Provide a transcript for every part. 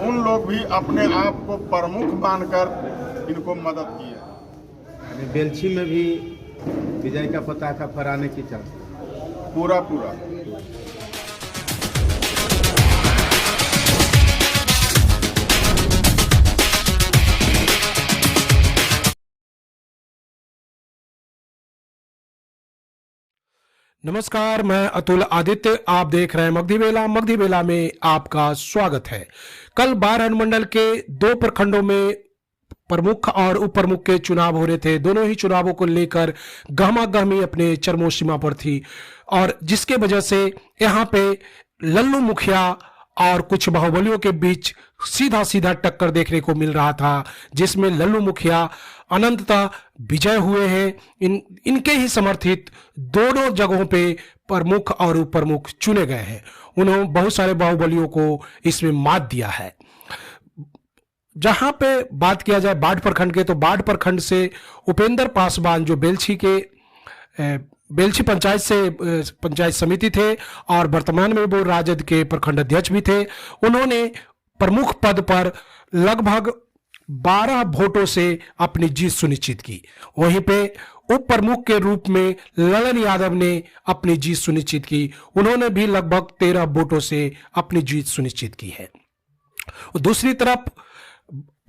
उन लोग भी अपने आप को प्रमुख मानकर इनको मदद की है। बेलछी में भी विजय का पताका फहराने की चांस पूरा पूरा। नमस्कार, मैं अतुल आदित्य। आप देख रहे हैं मगधी बेला। मगधी बेला में आपका स्वागत है। कल बाढ़ अनुमंडल के 2 प्रखंडों में प्रमुख और उप प्रमुख के चुनाव हो रहे थे। दोनों ही चुनावों को लेकर गहमागहमी अपने चरमों सीमा पर थी और जिसके वजह से यहाँ पे लल्लू मुखिया और कुछ बाहुबलियों के बीच सीधा सीधा टक्कर देखने को मिल रहा था, जिसमें लल्लू मुखिया अनंततः विजय हुए हैं। इनके ही समर्थित दोनों जगहों पे प्रमुख और उप प्रमुख चुने गए हैं। उन्होंने बहुत सारे बाहुबलियों को इसमें मात दिया है। जहां पे बात किया जाए बाढ़ प्रखंड के, तो बाढ़ प्रखंड से उपेंद्र पासवान जो बेलछी पंचायत से पंचायत समिति थे और वर्तमान में वो राजद के प्रखंड अध्यक्ष भी थे, उन्होंने प्रमुख पद पर लगभग 12 वोटों से अपनी जीत सुनिश्चित की। वहीं पे उप प्रमुख के रूप में ललन यादव ने अपनी जीत सुनिश्चित की। उन्होंने भी लगभग 13 वोटों से अपनी जीत सुनिश्चित की है। दूसरी तरफ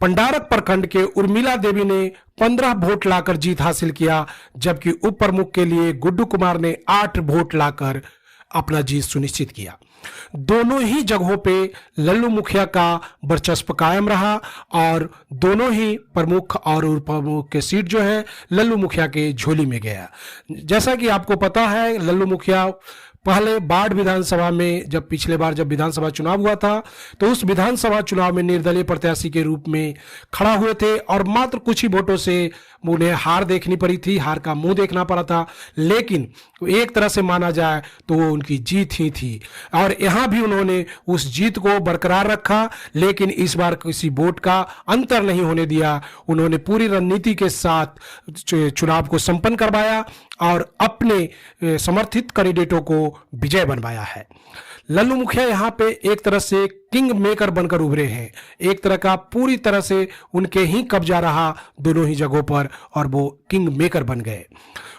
पंडारक प्रखंड के उर्मिला देवी ने 15 वोट लाकर जीत हासिल किया, जबकि उप प्रमुख के लिए गुड्डू कुमार ने 8 वोट लाकर अपना जीत सुनिश्चित किया। दोनों ही जगहों पे लल्लू मुखिया का वर्चस्व कायम रहा और दोनों ही प्रमुख और उप प्रमुख के सीट जो है लल्लू मुखिया के झोली में गया। जैसा कि आपको पता है, लल्लू मुखिया पहले बाढ़ विधानसभा में जब पिछले बार जब विधानसभा चुनाव हुआ था, तो उस विधानसभा चुनाव में निर्दलीय प्रत्याशी के रूप में खड़ा हुए थे और मात्र कुछ ही वोटों से उन्हें हार देखनी पड़ी थी, हार का मुंह देखना पड़ा था। लेकिन एक तरह से माना जाए तो वो उनकी जीत ही थी और यहाँ भी उन्होंने उस जीत को बरकरार रखा, लेकिन इस बार किसी वोट का अंतर नहीं होने दिया। उन्होंने पूरी रणनीति के साथ चुनाव को संपन्न करवाया और अपने समर्थित कैंडिडेटों को विजय बनवाया है। लल्लू मुखिया यहाँ पे एक तरह से किंग मेकर बनकर उभरे हैं। एक तरह का पूरी तरह से उनके ही कब्जा रहा दोनों ही जगहों पर और वो किंग मेकर बन गए।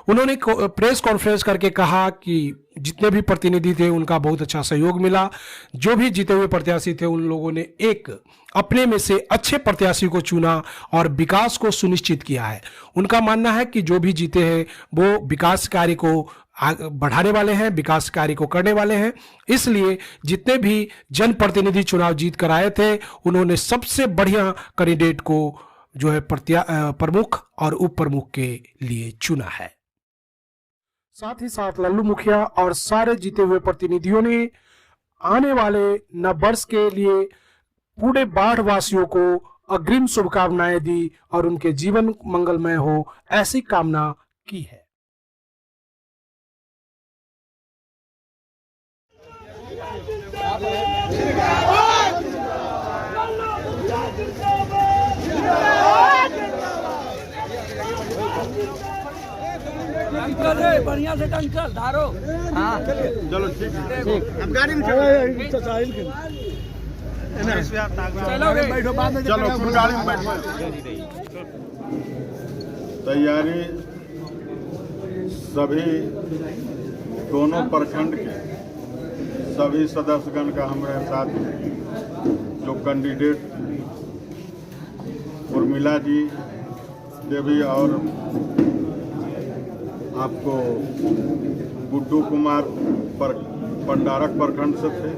उन्होंने प्रेस कॉन्फ्रेंस करके कहा कि जितने भी प्रतिनिधि थे उनका बहुत अच्छा सहयोग मिला। जो भी जीते हुए प्रत्याशी थे उन लोगों ने एक अपने में से अच्छे प्रत्याशी को चुना और विकास को सुनिश्चित किया है। उनका मानना है कि जो भी जीते हैं वो विकास कार्य को बढ़ाने वाले हैं, विकास कार्य को करने वाले हैं। इसलिए जितने भी जनप्रतिनिधि चुनाव जीत कर आए थे उन्होंने सबसे बढ़िया कैंडिडेट को जो है प्रमुख और उप प्रमुख के लिए चुना है। साथ ही साथ लल्लू मुखिया और सारे जीते हुए प्रतिनिधियों ने आने वाले नव वर्ष के लिए पूरे बाढ़ वासियों को अग्रिम शुभकामनाएं दी और उनके जीवन मंगलमय हो ऐसी कामना की है। बढ़िया से टंकर धारो। हाँ चलो ठीक है। अब गाड़ी में चलो फिर गाड़ी में बैठो। तैयारी सभी दोनों प्रखंड के सभी सदस्यगण का हमारे साथ जो कैंडिडेट उर्मिला जी देवी और आपको गुड्डू कुमार पंडारक प्रखंड से थे,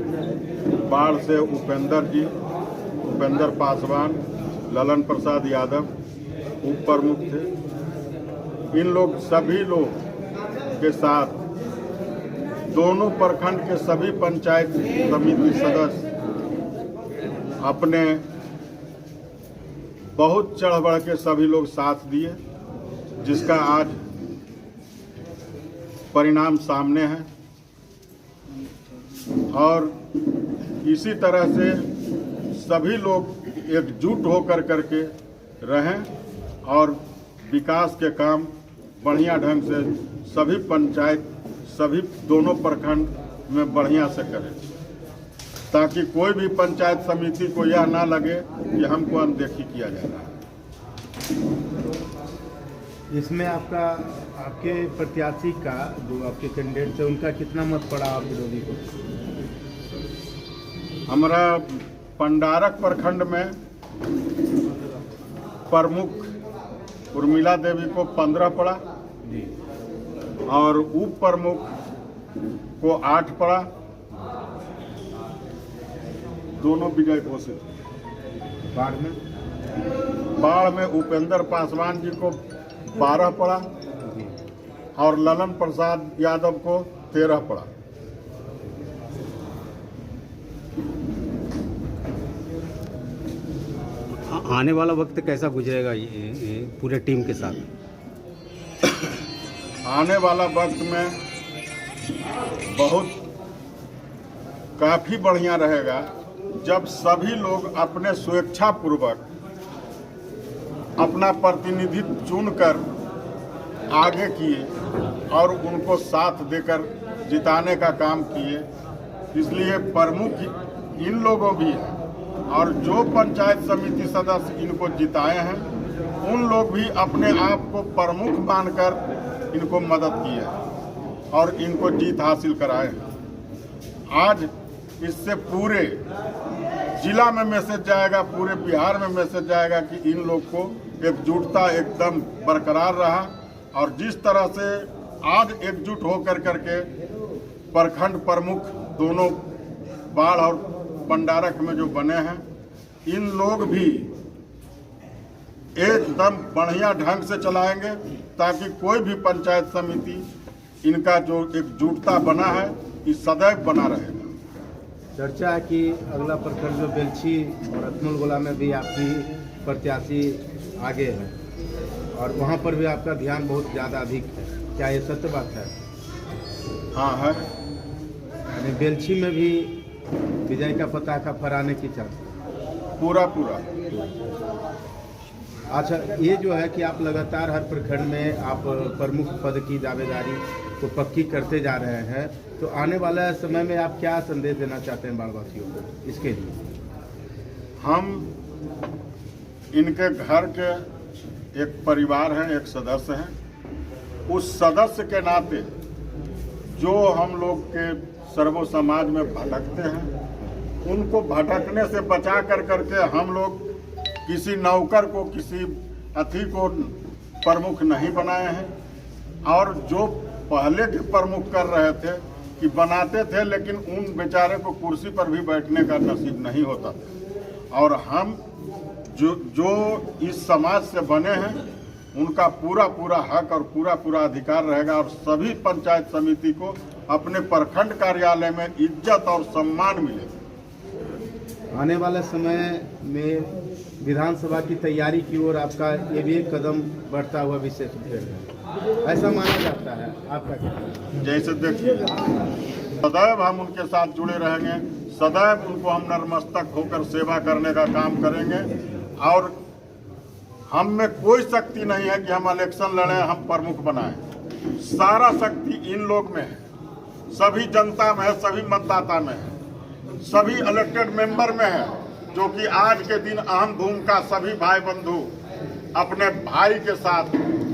बाढ़ से उपेंद्र पासवान, ललन प्रसाद यादव उप प्रमुख थे। इन लोग सभी लोग के साथ दोनों प्रखंड के सभी पंचायत समिति सदस्य अपने बहुत चढ़ बढ़ के सभी लोग साथ दिए, जिसका आज परिणाम सामने है। और इसी तरह से सभी लोग एकजुट होकर करके रहें और विकास के काम बढ़िया ढंग से सभी पंचायत सभी दोनों प्रखंड में बढ़िया से करें। ताकि कोई भी पंचायत समिति को यह ना लगे कि हमको अनदेखी किया जा रहा है। इसमें आपके प्रत्याशी का जो आपके कैंडिडेट थे उनका कितना मत पड़ा आप विरोधी को? हमारा पंडारक प्रखंड में प्रमुख उर्मिला देवी को 15 पड़ा जी। और उप प्रमुख को 8 पड़ा। दोनों विजय घोषित। बाढ़ में उपेंद्र पासवान जी को 12 पड़ा और ललन प्रसाद यादव को 13 पड़ा। आने वाला वक्त कैसा गुजरेगा ये पूरे टीम के साथ? आने वाला वक्त में काफी बढ़िया रहेगा जब सभी लोग अपने स्वेच्छापूर्वक अपना प्रतिनिधित्व चुनकर आगे किए और उनको साथ देकर जिताने का काम किए। इसलिए प्रमुख इन लोगों भी हैं और जो पंचायत समिति सदस्य इनको जिताए हैं उन लोग भी अपने आप को प्रमुख मानकर इनको मदद की है और इनको जीत हासिल कराए हैं। आज इससे पूरे जिला में मैसेज जाएगा, पूरे बिहार में मैसेज जाएगा कि इन लोग को एकजुटता एकदम बरकरार रहा और जिस तरह से आज एकजुट होकर करके प्रखंड प्रमुख दोनों बाढ़ और पंडारक में जो बने हैं, इन लोग भी एकदम बढ़िया ढंग से चलाएंगे ताकि कोई भी पंचायत समिति इनका जो एकजुटता बना है ये सदैव बना रहेगा। चर्चा है कि अगला प्रखंड जो बेलछी और अतनुलगोला में भी आपकी प्रत्याशी आगे है और वहाँ पर भी आपका ध्यान बहुत ज़्यादा अधिक है, क्या ये सत्य बात है? हाँ है। यानी बेलछी में भी विजय का पताका फहराने की चर्चा पूरा। अच्छा, ये जो है कि आप लगातार हर प्रखंड में आप प्रमुख पद की दावेदारी को पक्की करते जा रहे हैं, तो आने वाला समय में आप क्या संदेश देना चाहते हैं बाढ़वासियों को इसके लिए? हम इनके घर के एक परिवार हैं, एक सदस्य हैं। उस सदस्य के नाते जो हम लोग के सर्वो समाज में भटकते हैं उनको भटकने से बचा कर करके हम लोग किसी नौकर को, किसी अथी को प्रमुख नहीं बनाए हैं और जो पहले के प्रमुख कर रहे थे कि बनाते थे लेकिन उन बेचारे को कुर्सी पर भी बैठने का नसीब नहीं होता था। और हम जो इस समाज से बने हैं उनका पूरा हक और पूरा अधिकार रहेगा और सभी पंचायत समिति को अपने प्रखंड कार्यालय में इज्जत और सम्मान मिलेगा। आने वाले समय में विधानसभा की तैयारी की ओर आपका ये भी एक कदम बढ़ता हुआ विशेष है, ऐसा माना जाता है, आपका क्या? जैसे देखिए, सदैव हम उनके साथ जुड़े रहेंगे, सदैव उनको हम नतमस्तक होकर सेवा करने का काम करेंगे और हम में कोई शक्ति नहीं है कि हम इलेक्शन लड़ें, हम प्रमुख बनाएं। सारा शक्ति इन लोग में है, सभी जनता में है, सभी मतदाता में है, सभी इलेक्टेड मेंबर में है, जो कि आज के दिन अहम भूमिका सभी भाई बंधु अपने भाई के साथ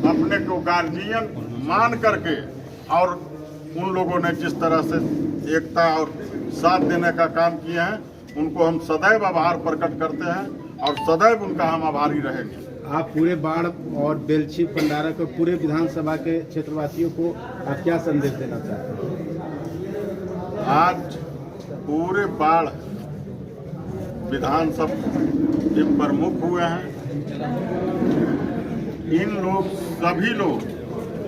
अपने को गार्जियन मान करके और उन लोगों ने जिस तरह से एकता और साथ देने का काम किए हैं उनको हम सदैव आभार प्रकट करते हैं और सदैव उनका हम आभारी रहेंगे। आप पूरे बाढ़ और बेलछी पंडारक और पूरे विधानसभा के क्षेत्रवासियों को आप क्या संदेश देना चाहते हैं? आज पूरे बाढ़ विधानसभा के प्रमुख हुए हैं, इन लोग सभी लोग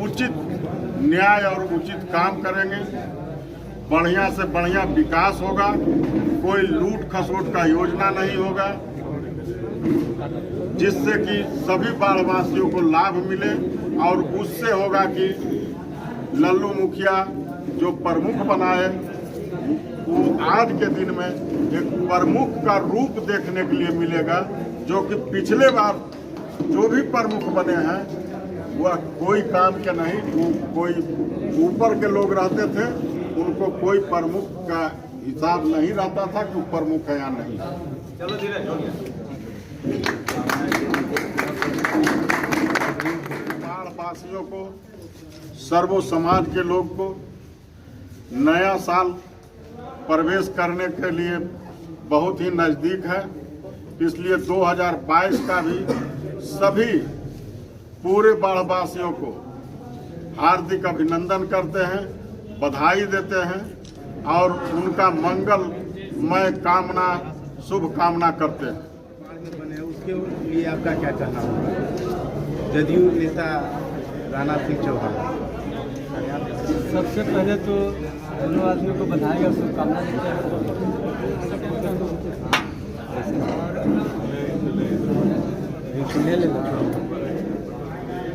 उचित न्याय और उचित काम करेंगे, बढ़िया से बढ़िया विकास होगा, कोई लूट खसोट का योजना नहीं होगा जिससे कि सभी बाढ़वासियों को लाभ मिले और उससे होगा कि लल्लू मुखिया जो प्रमुख बनाए वो आज के दिन में एक प्रमुख का रूप देखने के लिए मिलेगा, जो कि पिछले बार जो भी प्रमुख बने हैं वह कोई काम के नहीं, वो कोई ऊपर के लोग रहते थे, उनको कोई प्रमुख का हिसाब नहीं रहता था कि प्रमुख है या नहीं। बाढ़ वासियों को, सर्व समाज के लोग को नया साल प्रवेश करने के लिए बहुत ही नज़दीक है, इसलिए 2022 का भी सभी पूरे बाढ़वासियों को हार्दिक अभिनंदन करते हैं, बधाई देते हैं और उनका मंगलमय कामना, शुभ कामना करते हैं। बने उसके लिए आपका क्या कहना होगा? जदयू नेता राणा सिंह चौहान, सबसे पहले तो दोनों आदमियों को बधाई और शुभकामना देते हैं।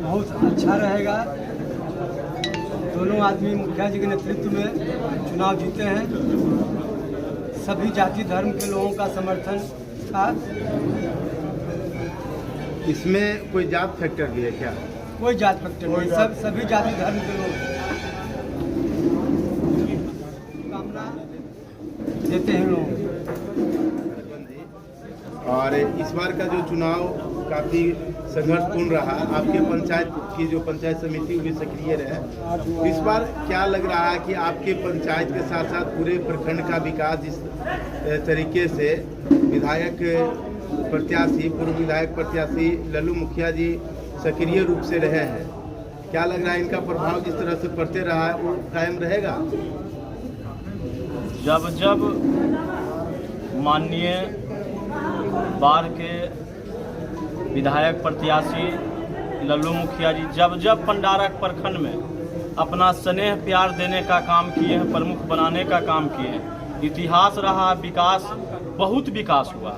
बहुत अच्छा रहेगा। दोनों आदमी मुखिया जी के नेतृत्व में चुनाव जीते हैं। सभी जाति धर्म के लोगों का समर्थन था। इसमें कोई जात फैक्टर भी है क्या? कोई जात फैक्टर नहीं, सब सभी जाति धर्म के लोग कामना देते हैं लोग। और इस बार का जो चुनाव काफ़ी संघर्षपूर्ण रहा, आपके पंचायत की जो पंचायत समिति भी सक्रिय रहे, इस बार क्या लग रहा है कि आपके पंचायत के साथ साथ पूरे प्रखंड का विकास इस तरीके से विधायक प्रत्याशी, पूर्व विधायक प्रत्याशी लल्लू मुखिया जी सक्रिय रूप से रहे हैं, क्या लग रहा है इनका प्रभाव जिस तरह से पड़ते रहा है वो कायम रहेगा? जब जब माननीय बाढ़ के विधायक प्रत्याशी लल्लू मुखिया जी जब पंडारक प्रखंड में अपना स्नेह प्यार देने का काम किए हैं, प्रमुख बनाने का काम किए हैं, इतिहास रहा, विकास, बहुत विकास हुआ।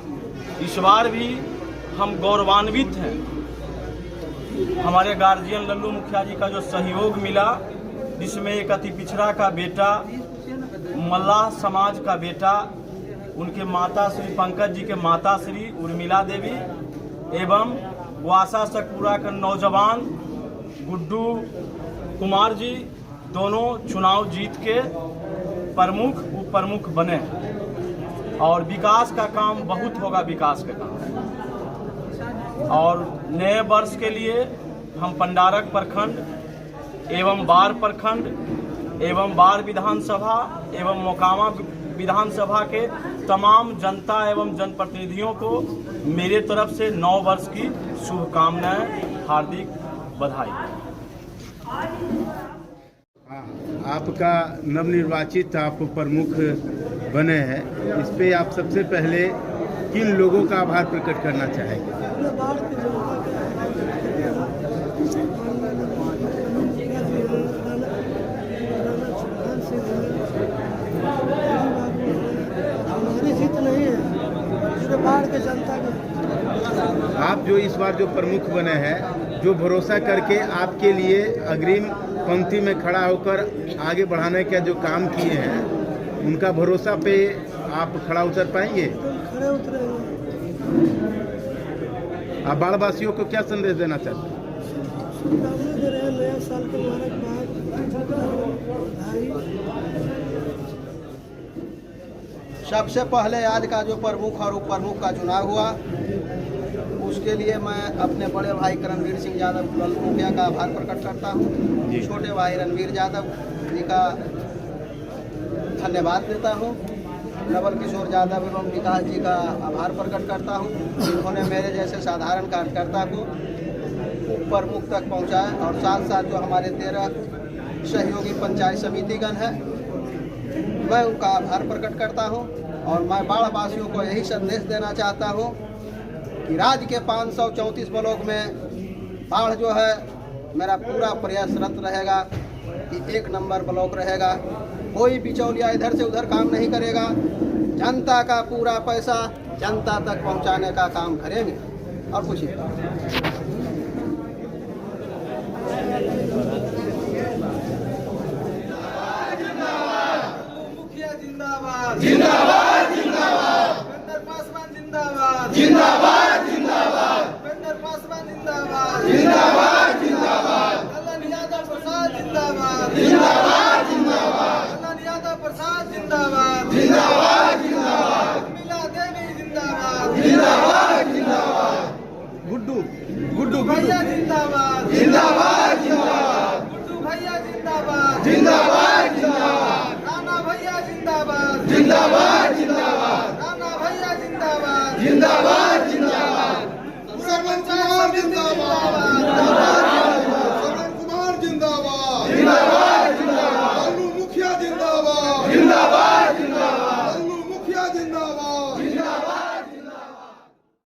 इस बार भी हम गौरवान्वित हैं। हमारे गार्जियन लल्लू मुखिया जी का जो सहयोग मिला, जिसमें एक अति पिछड़ा का बेटा, मल्लाह समाज का बेटा, उनके माता श्री पंकज जी के माता श्री उर्मिला देवी एवं वासा सकूरा का नौजवान गुड्डू कुमार जी दोनों चुनाव जीत के प्रमुख उप प्रमुख बने और विकास का काम बहुत होगा, विकास का काम। और नए वर्ष के लिए हम पंडारक प्रखंड एवं बार प्रखंड एवं बार विधानसभा एवं मोकामा विधानसभा के तमाम जनता एवं जनप्रतिनिधियों को मेरे तरफ से 9 वर्ष की शुभकामनाएं, हार्दिक बधाई। आपका नवनिर्वाचित आप प्रमुख बने हैं, इस पे आप सबसे पहले किन लोगों का आभार प्रकट करना चाहेंगे? आप जो इस बार जो प्रमुख बने हैं, जो भरोसा करके आपके लिए अग्रिम पंक्ति में खड़ा होकर आगे बढ़ाने का जो काम किए हैं, उनका भरोसा पे आप खड़ा उतर पाएंगे? खड़े उतरेंगे। आप बाढ़वासियों को क्या संदेश देना चाहते हैं? शुभकामना दे रहे हैं, नया साल के मुबारकबाद। सबसे पहले आज का जो प्रमुख और उप प्रमुख का चुनाव हुआ, उसके लिए मैं अपने बड़े भाई करणवीर सिंह यादव लल्लू मुखिया का आभार प्रकट करता हूँ। छोटे भाई रणवीर यादव जी का धन्यवाद देता हूँ। नवल किशोर यादव एवं विकास जी का आभार प्रकट करता हूँ, जिन्होंने मेरे जैसे साधारण कार्यकर्ता को उप प्रमुख तक पहुँचाया। और साथ साथ जो हमारे 13 सहयोगी पंचायत समितिगण हैं, मैं उनका आभार प्रकट करता हूं। और मैं बाढ़ वासियों को यही संदेश देना चाहता हूं कि राज्य के 534 ब्लॉक में बाढ़ जो है, मेरा पूरा प्रयासरत रहेगा कि 1 नंबर ब्लॉक रहेगा। कोई बिचौलिया इधर से उधर काम नहीं करेगा। जनता का पूरा पैसा जनता तक पहुंचाने का काम करेंगे और कुछ नहीं। जिंदाबाद जिंदाबाद जिंदाबाद। पेंदर पासवान जिंदाबाद जिंदाबाद जिंदाबाद। पेंदर पासवान जिंदाबाद जिंदाबाद जिंदाबाद। कल्याण यादव प्रसाद जिंदाबाद जिंदाबाद जिंदाबाद। कल्याण यादव प्रसाद जिंदाबाद जिंदाबाद। भैया जिंदाबाद जिंदाबाद जिंदाबाद गुड्डू भैया जिंदाबाद जिंदाबाद जिंदाबाद राणा भैया जिंदाबाद जिंदाबाद जिंदाबाद राणा भैया जिंदाबाद जिंदाबाद